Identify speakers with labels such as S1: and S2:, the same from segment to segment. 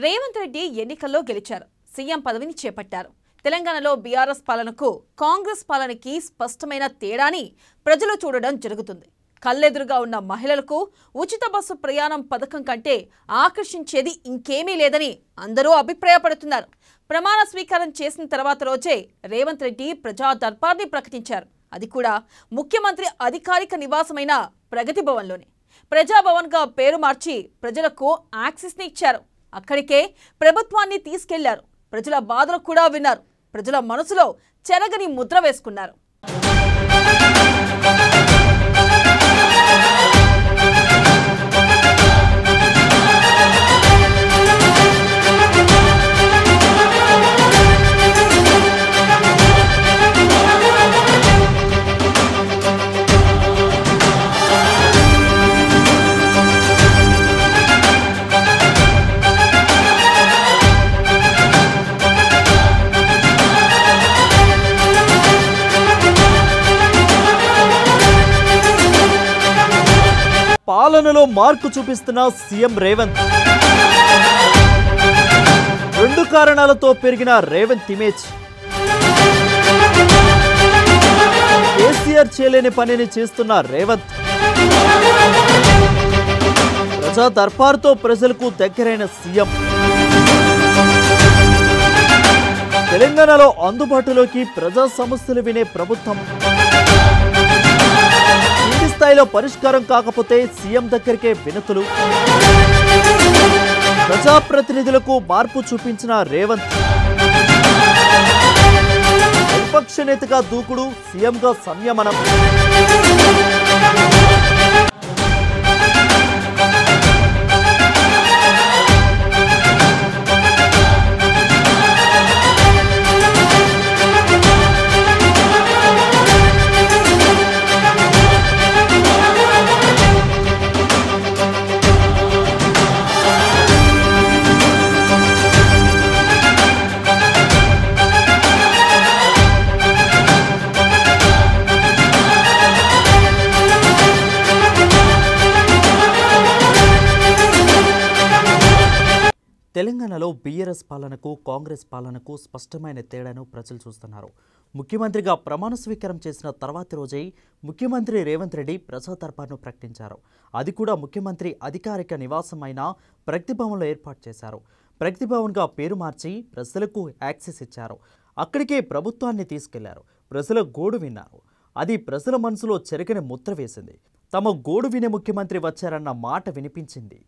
S1: రేవంత్ రెడ్డి ఎన్నికల్లో గెలిచారు. సీఎం పదవిని చేపట్టారు. తెలంగాణలో బీఆర్ఎస్ పాలనకు కాంగ్రెస్ పాలనకి స్పష్టమైన తేడాని ప్రజలు చూడడం జరుగుతుంది. కళ్ళెదురుగా ఉన్న మహిళలకు ఉచిత బస్సు ప్రయాణం పథకం కంటే ఆకర్షించేది ఇంకేమీ లేదని అందరూ అభిప్రాయపడుతున్నారు. ప్రమాణ స్వీకారం చేసిన తర్వాత రోజే రేవంత్ రెడ్డి ప్రజా దర్బార్ని ప్రకటించారు. అది కూడా ముఖ్యమంత్రి అధికారిక నివాసమైన ప్రగతి భవన్లోనే. ప్రజాభవన్గా పేరు మార్చి ప్రజలకు యాక్సెస్ని ఇచ్చారు. అక్కడికే ప్రభుత్వాన్ని తీసుకెళ్లారు. ప్రజల బాధలు కూడా విన్నారు. ప్రజల మనసులో చెరగని ముద్ర వేసుకున్నారు.
S2: పాలనలో మార్పు చూపిస్తున్న సీఎం రేవంత్. రెండు కారణాలతో పెరిగిన రేవంత్ ఇమేజ్. కేసీఆర్ చేయలేని పనిని చేస్తున్న రేవంత్. ప్రజా దర్బార్తో ప్రజలకు దగ్గరైన సీఎం. తెలంగాణలో అందుబాటులోకి ప్రజా సమస్యలు వినే ప్రభుత్వం. కింది స్థాయిలో పరిష్కారం కాకపోతే సీఎం దగ్గరికే వినతులు. ప్రజాప్రతినిధులకు మార్పు చూపించిన రేవంత్. విపక్ష నేతగా దూకుడు, సీఎంగా సంయమనం. తెలంగాణలో బీఆర్ఎస్ పాలనకు కాంగ్రెస్ పాలనకు స్పష్టమైన తేడాను ప్రజలు చూస్తున్నారు. ముఖ్యమంత్రిగా ప్రమాణ స్వీకారం చేసిన తర్వాతి రోజే ముఖ్యమంత్రి రేవంత్ రెడ్డి ప్రజా దర్బార్ను ప్రకటించారు. అది కూడా ముఖ్యమంత్రి అధికారిక నివాసం అయిన ప్రగతి భవన్లో ఏర్పాటు చేశారు. ప్రగతి భవన్గా పేరు మార్చి ప్రజలకు యాక్సెస్ ఇచ్చారు. అక్కడికే ప్రభుత్వాన్ని తీసుకెళ్లారు. ప్రజల గోడు విన్నారు. అది ప్రజల మనసులో చెరగని ముద్ర వేసింది. తమ గోడు వినే ముఖ్యమంత్రి వచ్చారన్న మాట వినిపించింది.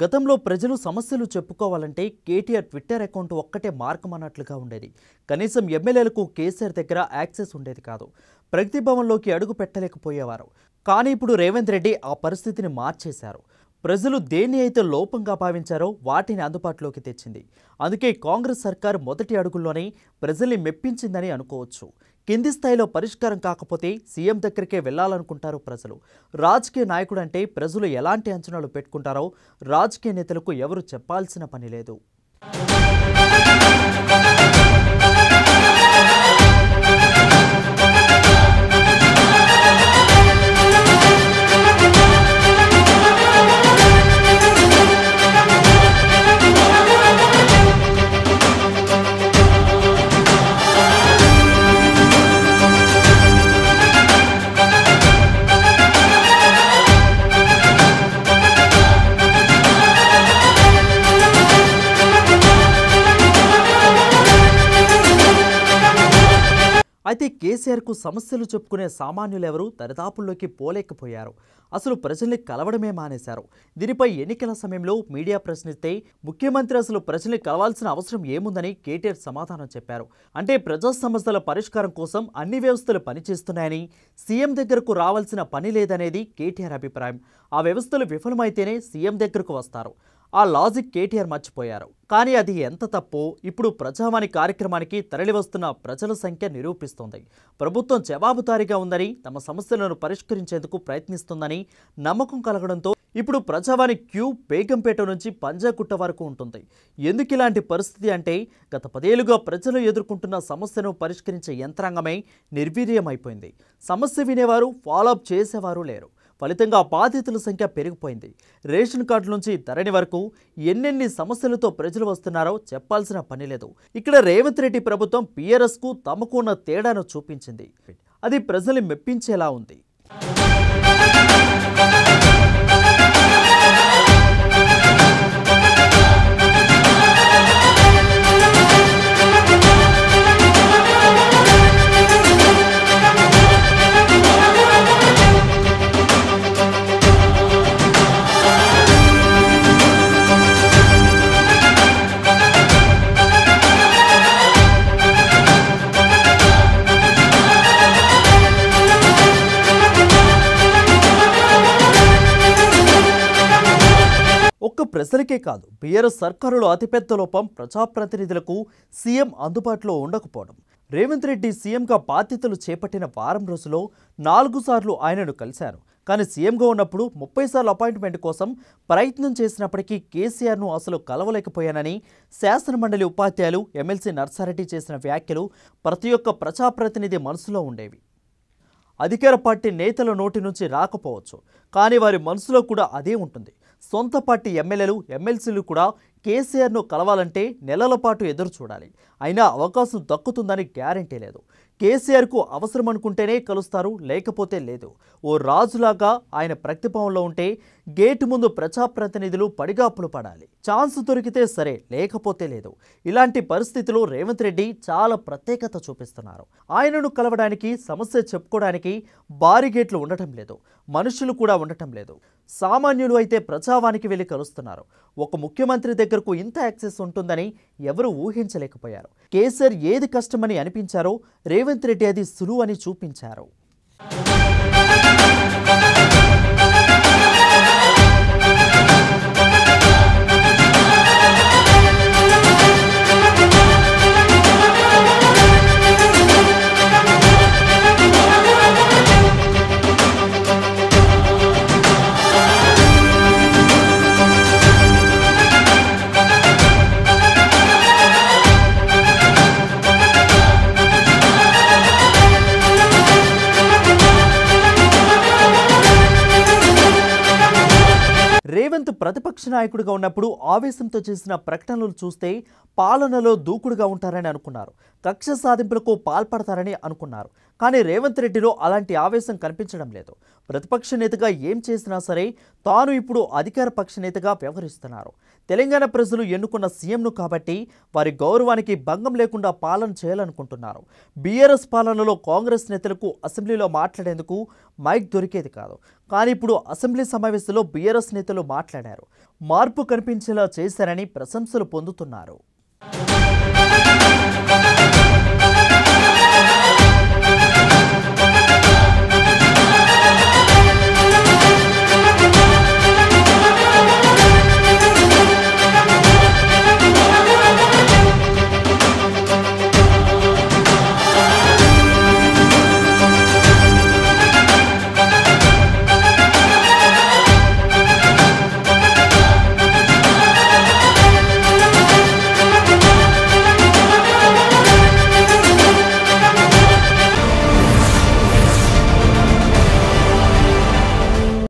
S2: గతంలో ప్రజలు సమస్యలు చెప్పుకోవాలంటే కేటీఆర్ ట్విట్టర్ అకౌంట్ ఒక్కటే మార్గం అన్నట్లుగా ఉండేది. కనీసం ఎమ్మెల్యేలకు కేసీఆర్ దగ్గర యాక్సెస్ ఉండేది కాదు. ప్రగతి భవన్లోకి అడుగు పెట్టలేకపోయేవారు. కానీ ఇప్పుడు రేవంత్ రెడ్డి ఆ పరిస్థితిని మార్చేశారు. ప్రజలు దేన్ని అయితే లోపంగా భావించారో వాటిని అందుబాటులోకి తెచ్చింది. అందుకే కాంగ్రెస్ సర్కార్ మొదటి అడుగుల్లోనే ప్రజల్ని మెప్పించిందని అనుకోవచ్చు. కింది స్థాయిలో పరిష్కారం కాకపోతే సీఎం దగ్గరికే వెళ్లాలనుకుంటారు ప్రజలు. రాజకీయ నాయకుడు అంటే ప్రజలు ఎలాంటి అంచనాలు పెట్టుకుంటారో రాజకీయ నేతలకు ఎవరు చెప్పాల్సిన పని లేదు. కేసీఆర్కు సమస్యలు చెప్పుకునే సామాన్యులెవరూ దరిదాపుల్లోకి పోలేకపోయారు. అసలు ప్రజల్ని కలవడమే మానేశారు. దీనిపై ఎన్నికల సమయంలో మీడియా ప్రశ్నిస్తే ముఖ్యమంత్రి అసలు ప్రజల్ని కలవాల్సిన అవసరం ఏముందని కేటీఆర్ సమాధానం చెప్పారు. అంటే ప్రజా సమస్యల పరిష్కారం కోసం అన్ని వ్యవస్థలు పనిచేస్తున్నాయని, సీఎం దగ్గరకు రావాల్సిన పని లేదనేది కేటీఆర్ అభిప్రాయం. ఆ వ్యవస్థలు విఫలమైతేనే సీఎం దగ్గరకు వస్తారు. ఆ లాజిక్ కేటీఆర్ మర్చిపోయారు. కానీ అది ఎంత తప్పో ఇప్పుడు ప్రజావాణి కార్యక్రమానికి తరలివస్తున్న ప్రజల సంఖ్య నిరూపిస్తోంది. ప్రభుత్వం జవాబుదారీగా ఉందని, తమ సమస్యలను పరిష్కరించేందుకు ప్రయత్నిస్తుందని నమ్మకం కలగడంతో ఇప్పుడు ప్రజావాణి క్యూ బేగంపేట నుంచి పంజాగుట్ట వరకు ఉంటుంది. ఎందుకు ఇలాంటి పరిస్థితి అంటే గత 10 ఏళ్లుగా ప్రజలు ఎదుర్కొంటున్న సమస్యను పరిష్కరించే యంత్రాంగమే నిర్వీర్యమైపోయింది. సమస్య వినేవారు, ఫాలోఅప్ చేసేవారు లేరు. ఫలితంగా బాధితుల సంఖ్య పెరిగిపోయింది. రేషన్ కార్డు నుంచి ధరణి వరకు ఎన్నెన్ని సమస్యలతో ప్రజలు వస్తున్నారో చెప్పాల్సిన పని లేదు. ఇక్కడ రేవంత్ రెడ్డి ప్రభుత్వం బీఆర్ఎస్కు తమకు ఉన్న తేడాను చూపించింది. అది ప్రజల్ని మెప్పించేలా ఉంది. ఒక్క ప్రజలకే కాదు, బీఆర్ఎస్ సర్కారులో అతిపెద్ద లోపం ప్రజాప్రతినిధులకు సీఎం అందుబాటులో ఉండకపోవడం. రేవంత్ రెడ్డి సీఎంగా బాధ్యతలు చేపట్టిన వారం రోజుల్లో 4 సార్లు ఆయనను కలిశారు. కానీ సీఎంగా ఉన్నప్పుడు 30 సార్లు అపాయింట్మెంట్ కోసం ప్రయత్నం చేసినప్పటికీ కేసీఆర్ను అసలు కలవలేకపోయానని శాసనమండలి ఉపాధ్యాయులు ఎమ్మెల్సీ నర్సారెడ్డి చేసిన వ్యాఖ్యలు ప్రతి ఒక్క ప్రజాప్రతినిధి మనసులో ఉండేవి. అధికార పార్టీ నేతల నోటి నుంచి రాకపోవచ్చు, కానీ వారి మనసులో కూడా అదే ఉంటుంది. సొంత పార్టీ ఎమ్మెల్యేలు, ఎమ్మెల్సీలు కూడా కేసీఆర్ను కలవాలంటే నెలల పాటు ఎదురు చూడాలి. అయినా అవకాశం దక్కుతుందని గ్యారంటీ లేదు. కేసీఆర్కు అవసరం అనుకుంటేనే కలుస్తారు, లేకపోతే లేదు. ఓ రాజులాగా ఆయన ప్రతిభవనంలో ఉంటే గేటు ముందు ప్రజాప్రతినిధులు పడిగాపులు పడాలి. ఛాన్స్ దొరికితే సరే, లేకపోతే లేదు. ఇలాంటి పరిస్థితిలో రేవంత్ రెడ్డి చాలా ప్రత్యేకత చూపిస్తున్నారు. ఆయనను కలవడానికి, సమస్య చెప్పుకోవడానికి భారీ గేట్లు ఉండటం లేదు, మనుషులు కూడా ఉండటం లేదు. సామాన్యులు అయితే ప్రజావానికి వెళ్ళి కలుస్తున్నారు. ఒక ముఖ్యమంత్రి దగ్గరకు ఇంత యాక్సెస్ ఉంటుందని ఎవరు ఊహించలేకపోయారు. కేసీఆర్ ఏది కష్టమని అనిపించారో రేవంత్ రెడ్డి అది సులువు అని చూపించారు. రేవంత్ ప్రతిపక్ష నాయకుడిగా ఉన్నప్పుడు ఆవేశంతో చేసిన ప్రకటనలు చూస్తే పాలనలో దూకుడుగా ఉంటారని అనుకున్నారు. కక్ష సాధింపులకు పాల్పడతారని అనుకున్నారు. కానీ రేవంత్ రెడ్డిలో అలాంటి ఆవేశం కనిపించడం లేదు. ప్రతిపక్ష నేతగా ఏం చేసినా సరే తాను ఇప్పుడు అధికార పక్ష నేతగా వ్యవహరిస్తున్నారు. తెలంగాణ ప్రజలు ఎన్నుకున్న సీఎంను కాబట్టి వారి గౌరవానికి భంగం లేకుండా పాలన చేయాలనుకుంటున్నారు. బీఆర్ఎస్ పాలనలో కాంగ్రెస్ నేతలకు అసెంబ్లీలో మాట్లాడేందుకు మైక్ దొరికేది కాదు. కానీ ఇప్పుడు అసెంబ్లీ సమావేశంలో బీఆర్ఎస్ నేతలు మాట్లాడారు. మార్పు కనిపించేలా చేశారని ప్రశంసలు పొందుతున్నారు.